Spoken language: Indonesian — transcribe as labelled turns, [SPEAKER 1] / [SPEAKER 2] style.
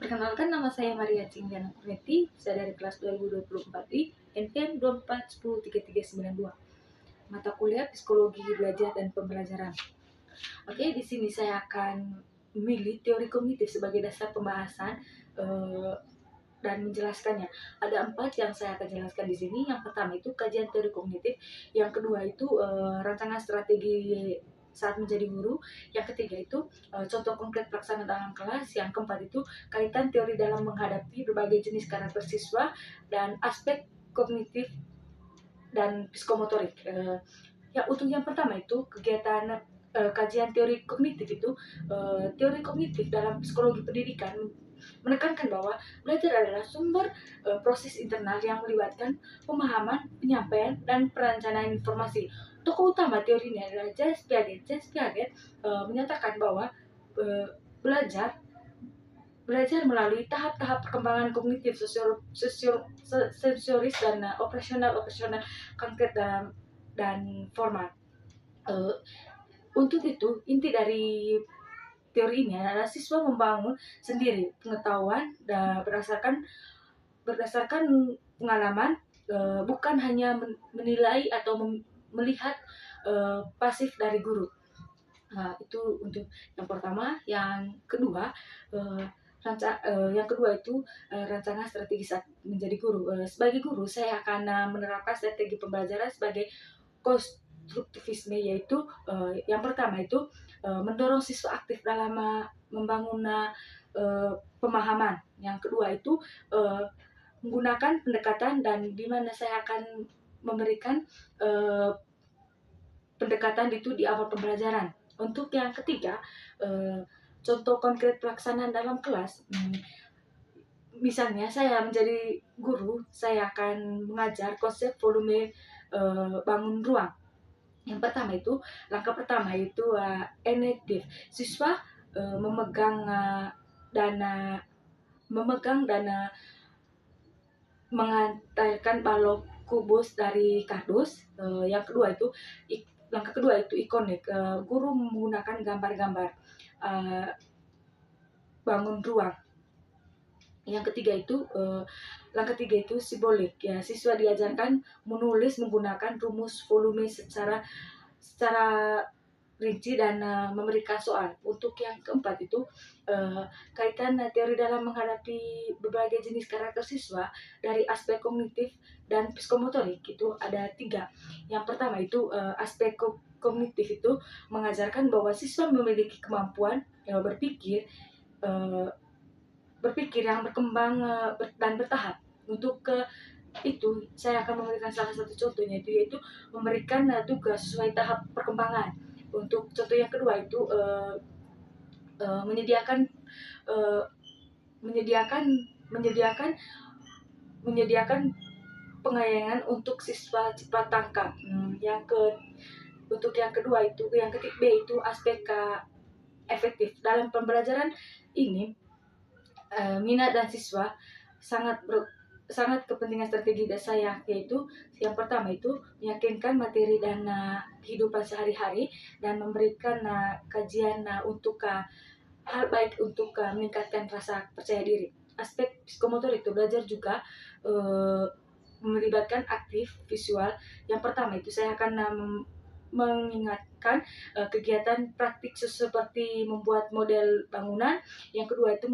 [SPEAKER 1] Perkenalkan, nama saya Maria Cinggiana Kurniati, saya dari kelas 2024 di NPM 241033992. Mata kuliah Psikologi Belajar dan Pembelajaran. Oke, di sini saya akan memilih teori kognitif sebagai dasar pembahasan dan menjelaskannya. Ada 4 yang saya akan jelaskan di sini. Yang pertama itu kajian teori kognitif, yang kedua itu rancangan strategi saat menjadi guru, yang ketiga itu contoh konkret pelaksanaan dalam kelas, yang keempat itu kaitan teori dalam menghadapi berbagai jenis karakter siswa dan aspek kognitif dan psikomotorik. Untuk yang pertama itu kegiatan kajian teori kognitif itu, teori kognitif dalam psikologi pendidikan menekankan bahwa belajar adalah sumber proses internal yang melibatkan pemahaman, penyampaian, dan perencanaan informasi. Tokoh utama teori ini adalah James Piaget. James Piaget menyatakan bahwa belajar melalui tahap-tahap perkembangan kognitif, sensoris dan operasional konkret dan formal. Untuk itu, inti dari teori ini adalah siswa membangun sendiri pengetahuan berdasarkan pengalaman, bukan hanya menilai atau melihat pasif dari guru. Itu untuk yang pertama. Yang kedua, itu rancangan strategi saat menjadi guru. Sebagai guru, saya akan menerapkan strategi pembelajaran sebagai konstruktivisme, yaitu yang pertama itu mendorong siswa aktif dalam membangun pemahaman. Yang kedua itu menggunakan pendekatan, dan di mana saya akan memberikan pendekatan itu di awal pembelajaran. Untuk yang ketiga, contoh konkret pelaksanaan dalam kelas. Misalnya saya menjadi guru, saya akan mengajar konsep volume bangun ruang. Yang pertama itu, langkah pertama itu enektif. Siswa memegang dana mengantarkan balok kubus dari kardus. Yang kedua itu langkah kedua itu ikonik. Guru menggunakan gambar-gambar bangun ruang. Yang ketiga itu langkah tiga itu simbolik. Ya, siswa diajarkan menulis menggunakan rumus volume secara rinci dan memberikan soal. Untuk yang keempat itu kaitan teori dalam menghadapi berbagai jenis karakter siswa dari aspek kognitif dan psikomotorik. Itu ada 3. Yang pertama itu aspek kognitif itu mengajarkan bahwa siswa memiliki kemampuan berpikir yang berkembang dan bertahap. Untuk itu saya akan memberikan salah satu contohnya, yaitu memberikan tugas sesuai tahap perkembangan. Untuk contoh yang kedua itu menyediakan pengayangan untuk siswa cepat tangkap. Untuk yang kedua itu, yang ketiga B itu aspek efektif dalam pembelajaran ini. Minat dan siswa sangat kepentingan strategi dari saya, yaitu yang pertama itu meyakinkan materi dan kehidupan sehari-hari, dan memberikan kajian untuk hal baik untuk meningkatkan rasa percaya diri. Aspek psikomotor itu belajar juga melibatkan aktif visual. Yang pertama itu saya akan mengingatkan kegiatan praktik seperti membuat model bangunan. Yang kedua itu